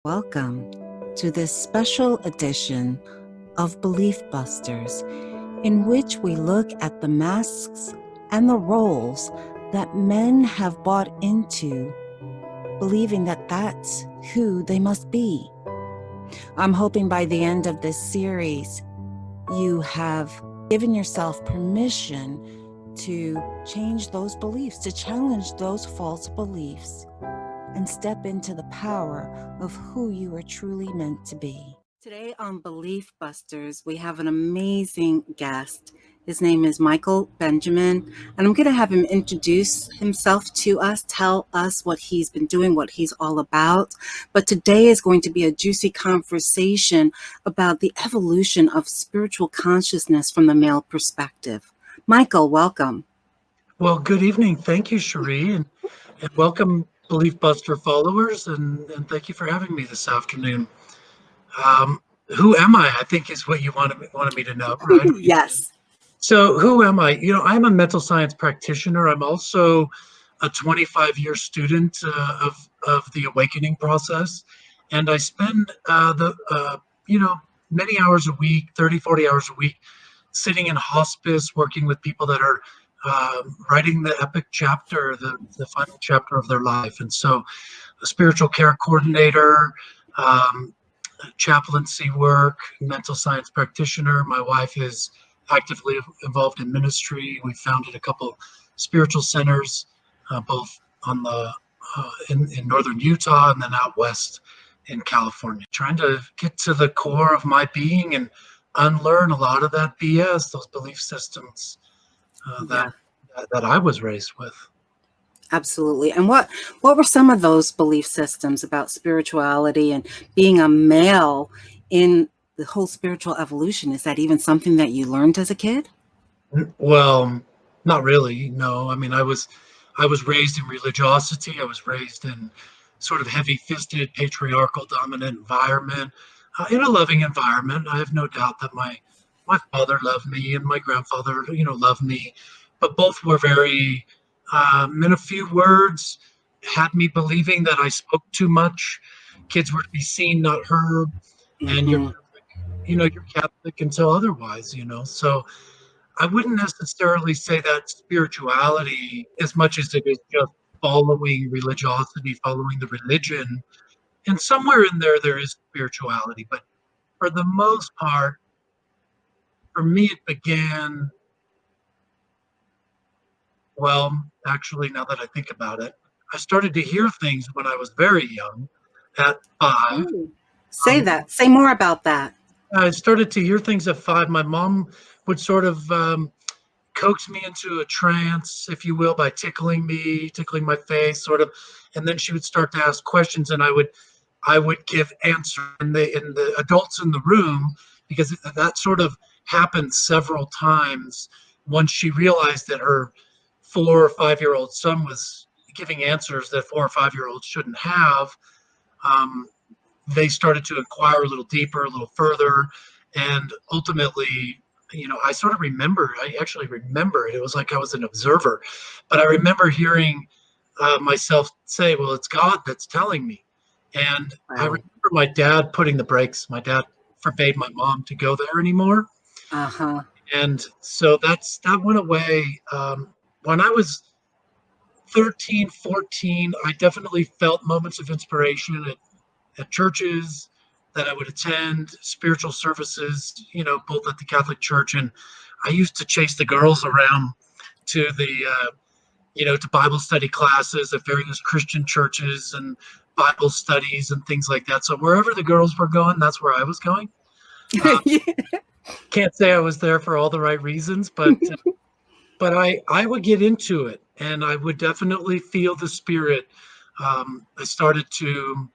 Welcome to this special edition of Belief Busters, in which we look at the masks and the roles that men have bought into, believing that that's who they must be. I'm hoping by the end of this series, you have given yourself permission to change those beliefs, to challenge those false beliefs, and step into the power of who you are truly meant to be. Today on Belief Busters, we have an amazing guest. His name is Michael Benjamin, and I'm going to have him introduce himself to us, tell us what he's been doing, what he's all about. But today is going to be a juicy conversation about the evolution of spiritual consciousness from the male perspective. Michael, welcome. Well, good evening. Thank you, Cherie, and welcome, Belief Buster followers, and thank you for having me this afternoon. Who am I think is what you wanted me to know, right? Yes. So who am I? I'm a mental science practitioner. I'm also a 25-year student of the awakening process, and I spend many hours a week, 30, 40 hours a week, sitting in hospice, working with people that are writing the epic chapter, the final chapter of their life. And so, a spiritual care coordinator, um, chaplaincy work, mental science practitioner. My wife is actively involved in ministry. We founded a couple spiritual centers, both on the in northern Utah and then out west in California. Trying to get to the core of my being and unlearn a lot of that BS, those belief systems that I was raised with. Absolutely. And what were some of those belief systems about spirituality and being a male in the whole spiritual evolution? Is that even something that you learned as a kid? Well, not really. No, I mean, I was raised in religiosity. I was raised in sort of heavy-fisted, patriarchal, dominant environment, in a loving environment. I have no doubt that my father loved me and my grandfather, loved me, but both were very, in a few words, had me believing that I spoke too much. Kids were to be seen, not heard, and Mm-hmm. you're Catholic until otherwise. So I wouldn't necessarily say that spirituality, as much as it is just following religiosity, following the religion, and somewhere in there, there is spirituality. But for the most part, for me, it began, well, actually, now that I think about it, I started to hear things when I was very young, at 5. Ooh. Say Um, that. Say more about that. I started to hear things at 5. My mom would sort of coax me into a trance, if you will, by tickling me, tickling my face, sort of, and then she would start to ask questions, and I would give answers, and the adults in the room, because that sort of happened several times. Once she realized that her 4 or 5-year-old son was giving answers that 4 or 5-year-olds shouldn't have, um, they started to inquire a little deeper, a little further, and ultimately, I sort of remember. I actually remember it. It was like I was an observer, but I remember hearing myself say, "Well, it's God that's telling me." And I Wow. remember my dad putting the brakes. My dad forbade my mom to go there anymore, Uh-huh. and so that went away. When I was 13, 14, I definitely felt moments of inspiration at churches that I would attend, spiritual services, both at the Catholic Church, and I used to chase the girls around to to Bible study classes at various Christian churches and Bible studies and things like that. So wherever the girls were going, that's where I was going. Uh, can't say I was there for all the right reasons, but I would get into it, and I would definitely feel the spirit. I started to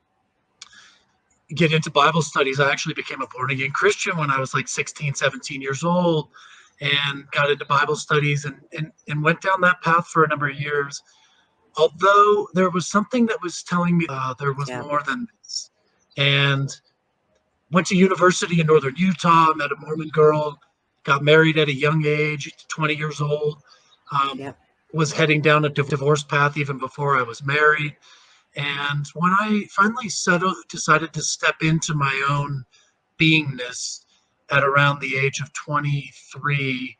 get into Bible studies. I actually became a born again Christian when I was like 16, 17 years old, and got into Bible studies and went down that path for a number of years. Although there was something that was telling me there was Yeah. more than this. And went to university in northern Utah, met a Mormon girl, got married at a young age, 20 years old, Yeah. was heading down a divorce path even before I was married. And when I finally decided to step into my own beingness at around the age of 23,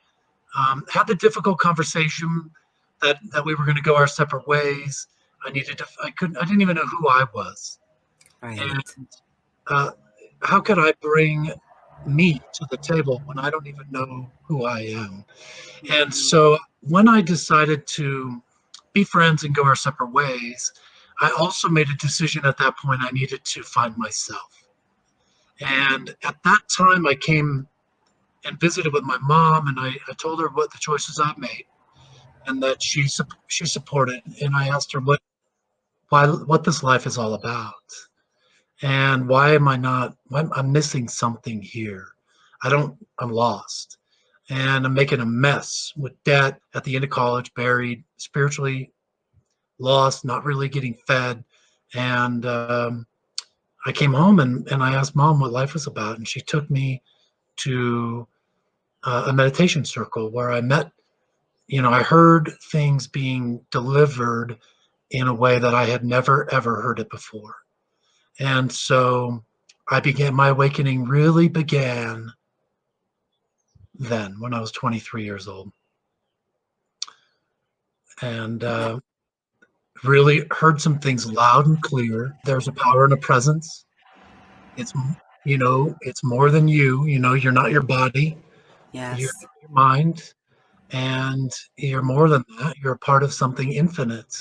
had the difficult conversation that we were going to go our separate ways. I didn't even know who I was. And Right. uh, how could I bring me to the table when I don't even know who I am? And Mm, so when I decided to be friends and go our separate ways, I also made a decision at that point I needed to find myself. And at that time, I came and visited with my mom, and I told her what the choices I made, and that she supported. And I asked her what this life is all about, and why am I not? Why I'm missing something here. I'm lost, and I'm making a mess with debt at the end of college, buried, spiritually lost, not really getting fed, and I came home and I asked mom what life was about, and she took me to a meditation circle where I met, I heard things being delivered in a way that I had never ever heard it before. And so my awakening really began then when I was 23 years old, and that, really heard some things loud and clear. There's a power and a presence. It's, it's more than you, you're not your body, you're yes. not your mind, and you're more than that. You're a part of something infinite,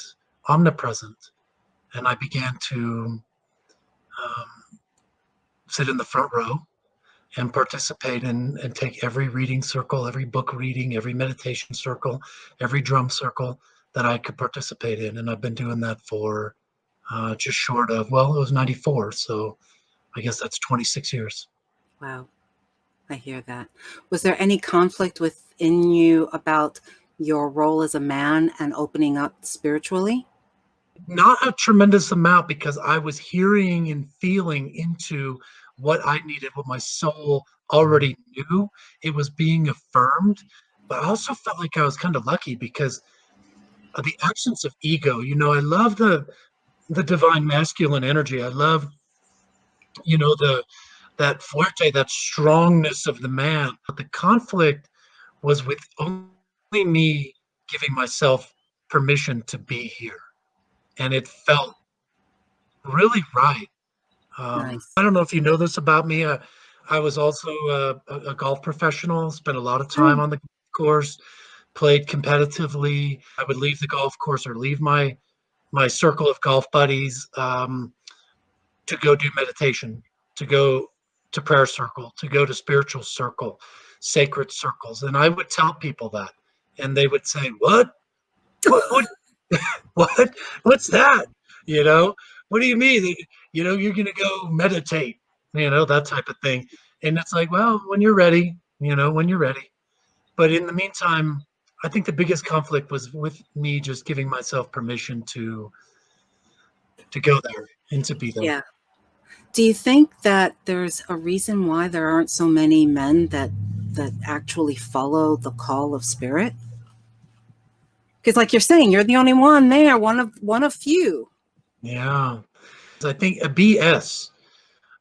omnipresent. And I began to sit in the front row and participate in and take every reading circle, every book reading, every meditation circle, every drum circle that I could participate in. And I've been doing that for just short of, well, it was 94. So I guess that's 26 years. Wow. I hear that. Was there any conflict within you about your role as a man and opening up spiritually? Not a tremendous amount because I was hearing and feeling into what I needed, what my soul already knew. It was being affirmed. But I also felt like I was kind of lucky because of the absence of ego. I love the divine masculine energy. I love, the that fuerte, that strongness of the man. But the conflict was with only me giving myself permission to be here. And it felt really right. Nice. I don't know if you know this about me. I was also a golf professional, spent a lot of time Oh, on the course, played competitively. I would leave the golf course or leave my circle of golf buddies to go do meditation, to go to prayer circle, to go to spiritual circle, sacred circles. And I would tell people that, and they would say, "What? What? What? What's that? You know, what do you mean? You're going to go meditate, that type of thing." And it's like, well, when you're ready, when you're ready. But in the meantime, I think the biggest conflict was with me just giving myself permission to go there and to be there. yeah. Do you think that there's a reason why there aren't so many men that actually follow the call of spirit? Because, like you're saying, you're the only one there, one of few. Yeah. I think a BS,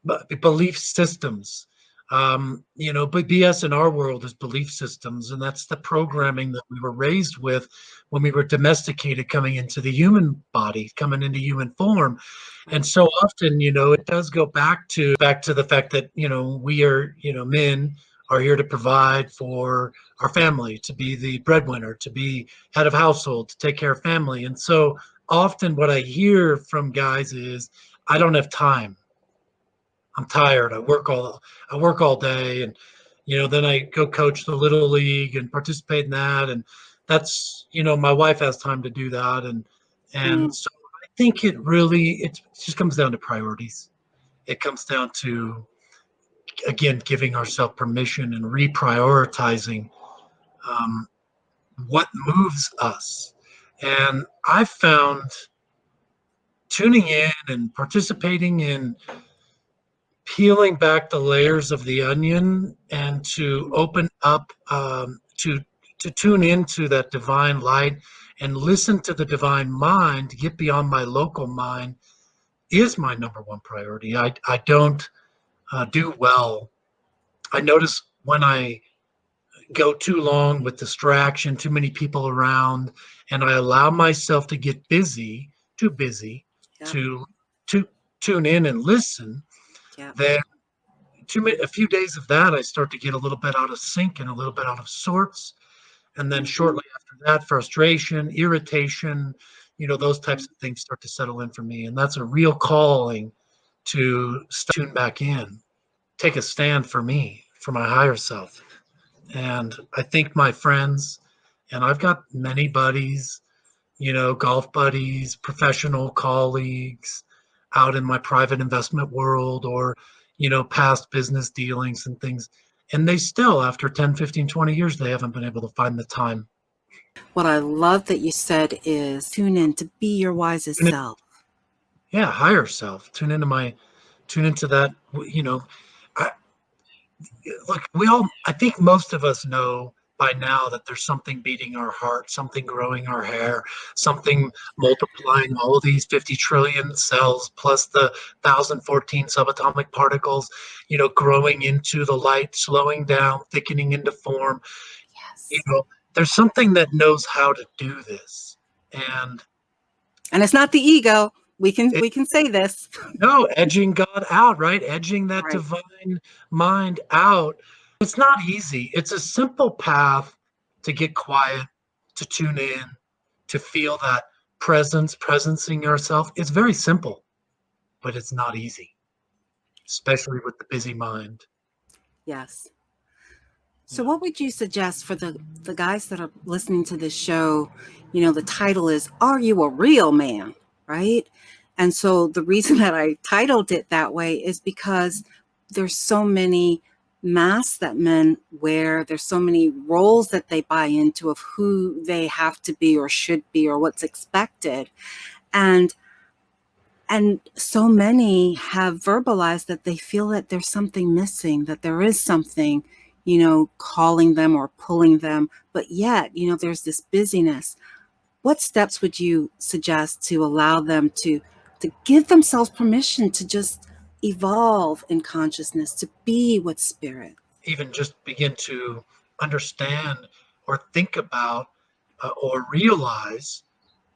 but belief systems. But BS in our world is belief systems, and that's the Right. programming that we were raised with when we were domesticated, coming into the human body, coming into human form. And Right. so often, it does go back to the fact that we are, men are here to provide for our family, to be the breadwinner, to be head of household, to take care of family. And so often, what I hear from guys is, "I don't have time. I'm tired. I work all day, and then I go coach the little league and participate in that, and that's my wife has time to do that, and Mm, so I think it just comes down to priorities. It comes down to, again, giving ourselves permission and reprioritizing um, what moves us. And I found tuning in and participating in peeling back the layers of the onion and to open up to tune into that divine light and listen to the divine mind, to get beyond my local mind is my number one priority. I don't do well. I notice when I go too long with distraction, too many people around, and I allow myself to get busy, too busy Yep. to to tune in and listen, Yep. then a few days of that, I start to get a little bit out of sync and a little bit out of sorts. And then Hmm. shortly after that, frustration, irritation, those types of things start to settle in for me. And that's a real calling to tune back in, take a stand for me, for my higher self. And I think my friends, and I've got many buddies, golf buddies, professional colleagues out in my private investment world or, past business dealings and things. And they still, after 10, 15, 20 years, they haven't been able to find the time. What I love that you said is tune in to be your wisest Tune in- self. Yeah, higher self. Tune into that. I, Look, I think most of us know by now that there's something beating our heart, something growing our hair, something multiplying all of these 50 trillion cells plus the 1,014 subatomic particles, growing into the light, slowing down, thickening into form. You Yes. know, there's something that knows how to do this. And And it's not the ego. We can it, we can say this. no, edging God out, right? Edging that Right. divine mind out. It's not easy. It's a simple path to get quiet, to tune in, to feel that presencing yourself. It's very simple, but it's not easy, especially with the busy mind. Yes. So, Yeah. what would you suggest for the guys that are listening to this show? You know, the title is "Are You a Real Man?" Right? And so, the reason that I titled it that way is because there's so many masks that men wear. There's so many roles that they buy into of who they have to be or should be or what's expected, and so many have verbalized that they feel that there's something missing, that there is something, calling them or pulling them, but yet, there's this busyness. What steps would you suggest to allow them to give themselves permission to just evolve in consciousness, to be with spirit? Even just begin to understand or think about or realize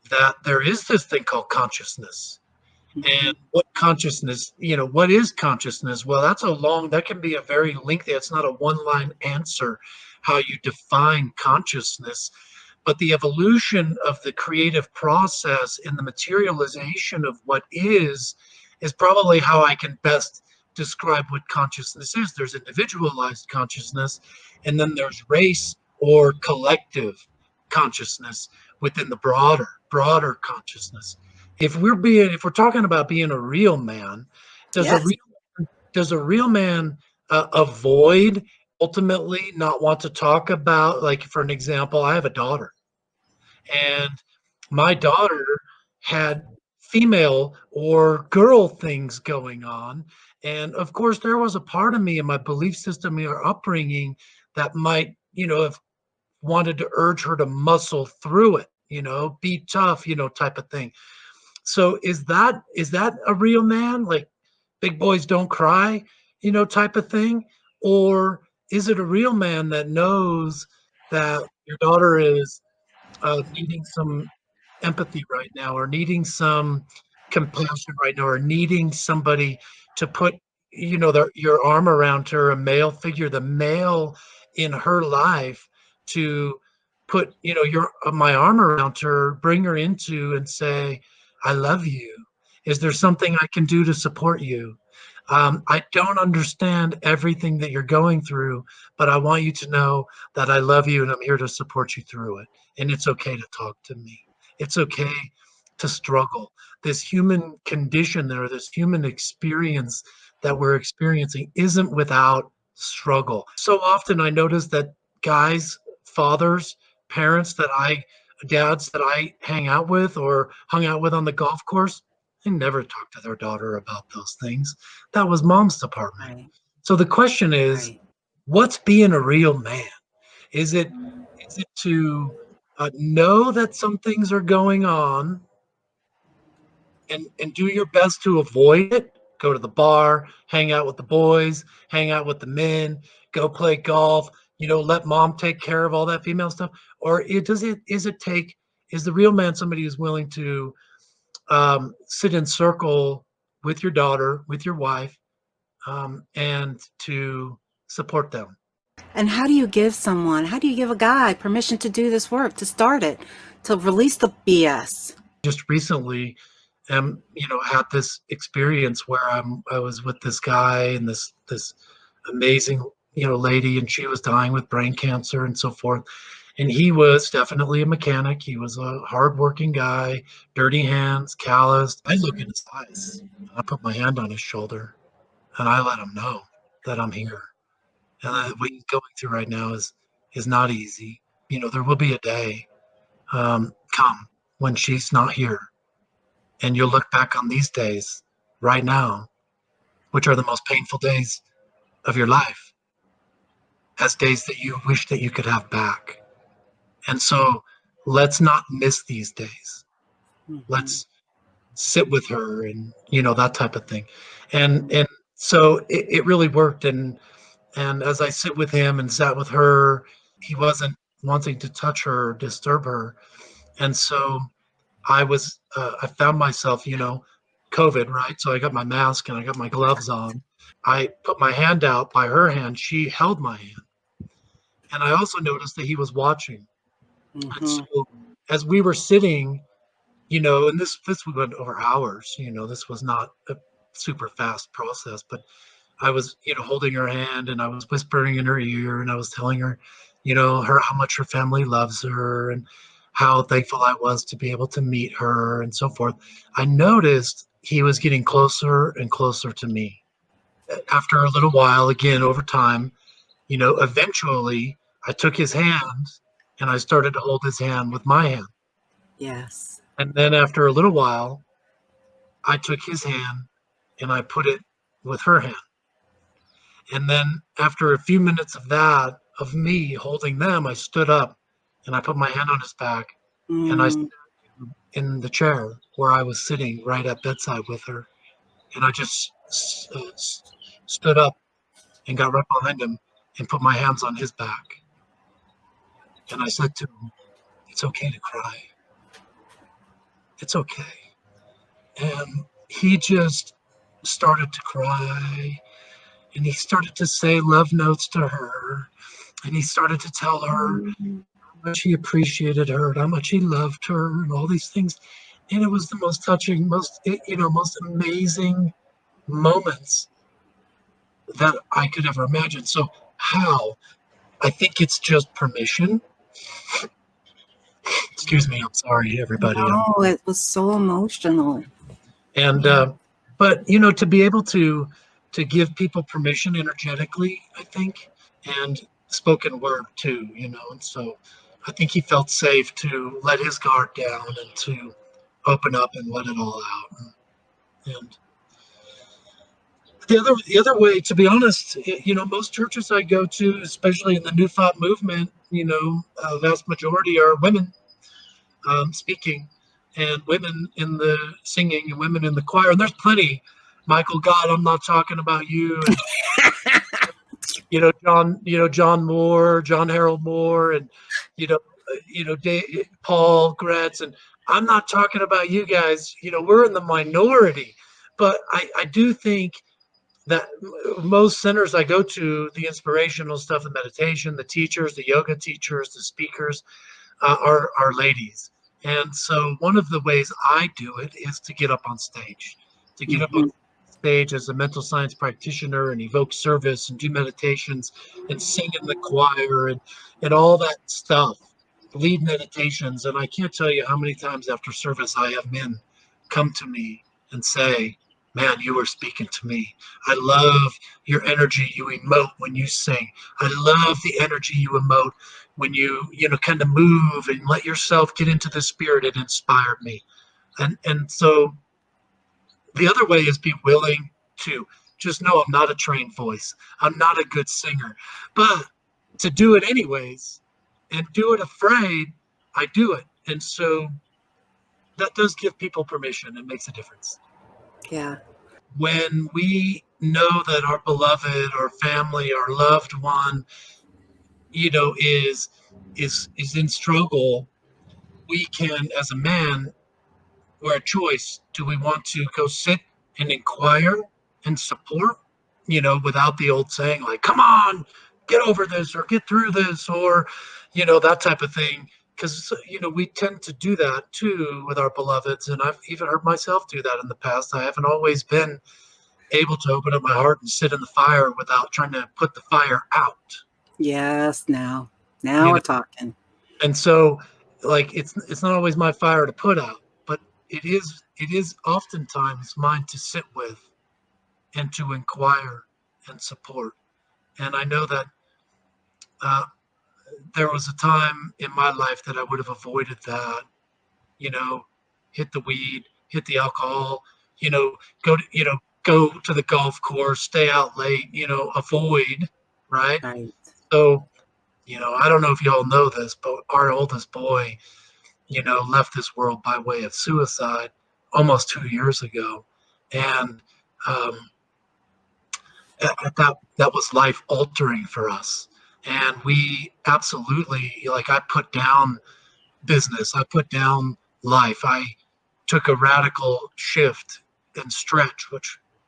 that there is this thing called consciousness. Hmm. And what consciousness, what is consciousness? Well, that can be a very lengthy, it's not a one line answer how you define consciousness, but the evolution of the creative process and the materialization of what is probably how I can best describe what consciousness is. There's individualized consciousness, and then there's race or collective consciousness within the broader consciousness. If we're talking about being a real man, does a Yes. real does a real man avoid ultimately not want to talk about, like, for an example, I have a daughter, and my daughter had female or girl things going on, and of course there was a part of me in my belief system or upbringing that might have wanted to urge her to muscle through it, be tough, type of thing. So is that a real man, like big boys don't cry, type of thing? Or is it a real man that knows that your daughter is needing some empathy right now, or needing some compassion right now, or needing somebody to put, your arm around her, a male figure, the male in her life, to put, your my arm around her, bring her into and say, I love you. Is there something I can do to support you? I don't understand everything that you're going through, but I want you to know that I love you and I'm here to support you through it. And it's okay to talk to me. It's okay to struggle. This human condition or this human experience that we're experiencing isn't without struggle. So often I notice that guys, fathers, parents dads that I hang out with or hung out with on the golf course, they never talk to their daughter about those things. That was mom's department. Right. So the question is, Right. what's being a real man? Is it to know that some things are going on and do your best to avoid it. Go to the bar, hang out with the boys, hang out with the men, go play golf, let mom take care of all that female stuff. Or is the real man somebody who's willing to sit in circle with your daughter, with your wife, and to support them? And how do you give a guy permission to do this work, to start it, to release the BS? Just recently, had this experience where I was with this guy and this amazing, lady, and she was dying with brain cancer and so forth. And he was definitely a mechanic. He was a hardworking guy, dirty hands, calloused. I look in his eyes, and I put my hand on his shoulder, and I let him know that I'm here. And what he's going through right now is not easy. There will be a day come when she's not here, and you'll look back on these days right now, which are the most painful days of your life, as days that you wish that you could have back. And so let's not miss these days. Mm-hmm. Let's sit with her, and that type of thing. And so it really worked. And as I sit with him and sat with her, he wasn't wanting to touch her or disturb her. And so I found myself, COVID, right? So I got my mask and I got my gloves on. I put my hand out by her hand. She held my hand. And I also noticed that he was watching. And Mm-hmm. so as we were sitting, and this we went over hours, this was not a super fast process, but I was, holding her hand, and I was whispering in her ear, and I was telling her, her how much her family loves her, and how thankful I was to be able to meet her and so forth. I noticed he was getting closer and closer to me. After a little while, again over time, eventually I took his hand and I started to hold his hand with my hand. Yes. And then after a little while, I took his hand and I put it with her hand. And then after a few minutes of that, of me holding them, I stood up and I put my hand on his back, and I Mm, stood in the chair where I was sitting right at bedside with her. And I just stood up and got right behind him and put my hands on his back. And I said to him, "It's okay to cry. It's okay." And he just started to cry, and he started to say love notes to her, and he started to tell her how much he appreciated her and how much he loved her and all these things. And it was the most touching, most amazing moments that I could ever imagine. So how? I think it's just permission. Excuse me. I'm sorry, everybody. no, it was so emotional. And Yeah. but to be able to give people permission energetically, I think, and spoken word too, and so I think he felt safe to let his guard down and to open up and let it all out. And the other way, to be honest, most churches I go to, especially in the New Thought movement, vast majority are women speaking, and women in the singing, and women in the choir. And there's plenty. Michael, God, I'm not talking about you, and John Moore, John Harold Moore, and Paul Gretz, and I'm not talking about you guys. We're in the minority, but I do think that most centers I go to, the inspirational stuff, the meditation, the teachers, the yoga teachers, the speakers, are ladies. And so one of the ways I do it is to get up on stage, to get up on Mm-hmm. stage as a mental science practitioner and evoke service and do meditations and sing in the choir and all that stuff, lead meditations. And I can't tell you how many times after service I have men come to me and say, "Man, you are speaking to me. I love your energy you emote when you sing. I love the energy you emote when you kind of move and let yourself get into the spirit. It inspired me." And so the other way is be willing to just know I'm not a trained voice. I'm not a good singer, but to do it anyways and do it afraid, I do it. And so that does give people permission. It makes a difference. Yeah. When we know that our beloved, our family, our loved one, is in struggle, we can, as a man, we're a choice. Do we want to go sit and inquire and support, without the old saying like, come on, get over this or get through this, or, that type of thing. Because, we tend to do that too with our beloveds. And I've even heard myself do that in the past. I haven't always been able to open up my heart and sit in the fire without trying to put the fire out, Yes. Now you know. we're talking. And so, like, it's not always my fire to put out, but it is oftentimes mine to sit with and to inquire and support. And I know that uh, there was a time in my life that I would have avoided that, you know, hit the weed, hit the alcohol, you know, go to the golf course, stay out late, avoid, right? Right. So, I don't know if y'all know this, but our oldest boy, left this world by way of suicide almost 2 years ago. And um, that was life altering for us. And we absolutely, like, I put down business, I put down life. I took a radical shift and stretch,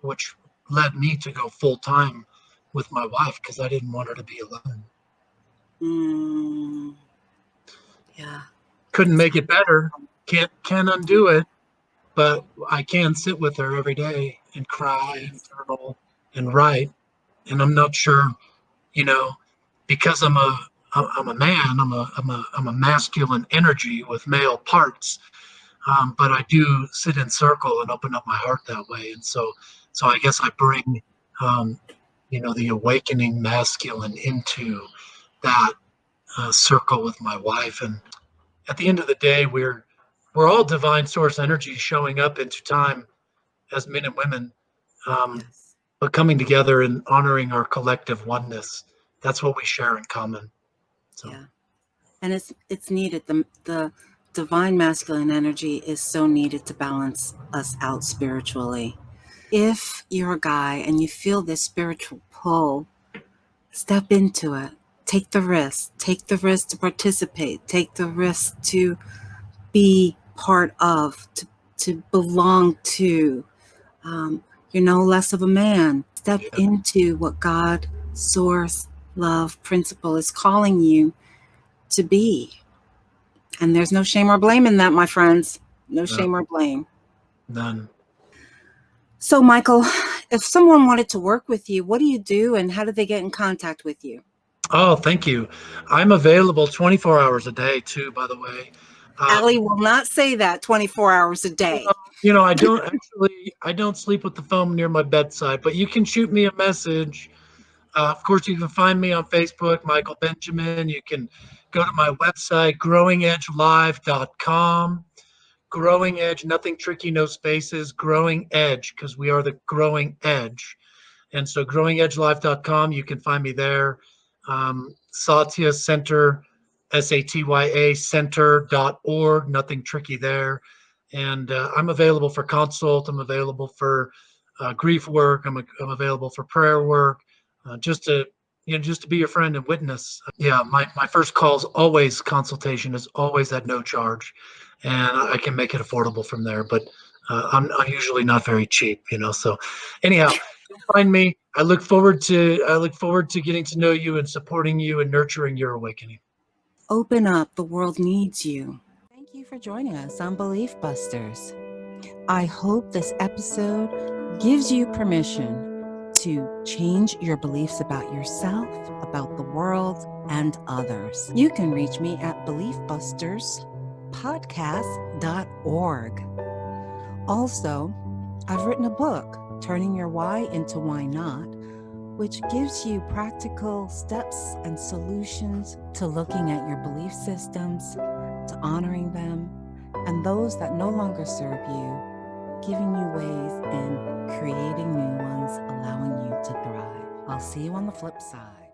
which led me to go full time with my wife because I didn't want her to be alone. Mm, yeah. Couldn't make it Sounds better. awful. Can't undo it, but I can sit with her every day and cry and Yes. journal and write. And I'm not sure, you know, because I'm a man, I'm a masculine energy with male parts. But I do sit in circle and open up my heart that way. And so I guess I bring, um, the awakening masculine into that circle with my wife. And at the end of the day, we're all divine source energy showing up into time as men and women, um, Yes. but coming together and honoring our collective oneness. That's what we share in common. So, Yeah. And it's needed. The divine masculine energy is so needed to balance us out spiritually. If you're a guy and you feel this spiritual pull, step into it. Take the risk. Take the risk to participate. Take the risk to be part of, to belong to. You're no less of a man. Step yeah, into what God, source, love, principle is calling you to be. And there's no shame or blame in that, my friends. No no, shame or blame. none. So, Michael, if someone wanted to work with you, what do you do and how do they get in contact with you? Oh, thank you. I'm available 24 hours a day, too, by the way. Allie Um, will not say that 24 hours a day. I don't sleep with the phone near my bedside, but you can shoot me a message. Of course, you can find me on Facebook, Michael Benjamin. You can go to my website, growingedgelive.com. Growing Edge, nothing tricky, no spaces, Growing Edge, because we are the growing edge. And so growingedgelife.com, you can find me there. Satya Center, SATYA center.org, nothing tricky there. And I'm available for consult. I'm available for grief work. I'm available for prayer work, just to be your friend and witness. Yeah, my first call is always consultation, is always at no charge, and I can make it affordable from there. But I'm usually not very cheap, So anyhow, find me. I look forward to getting to know you and supporting you and nurturing your awakening. Open up. The world needs you. Thank you for joining us on Belief Busters. I hope this episode gives you permission to change your beliefs about yourself, about the world, and others. You can reach me at beliefbusterspodcast.org. Also, I've written a book, Turning Your Why into Why Not, which gives you practical steps and solutions to looking at your belief systems, to honoring them, and those that no longer serve you, giving you ways in creating new ones, allowing you to thrive. I'll see you on the flip side.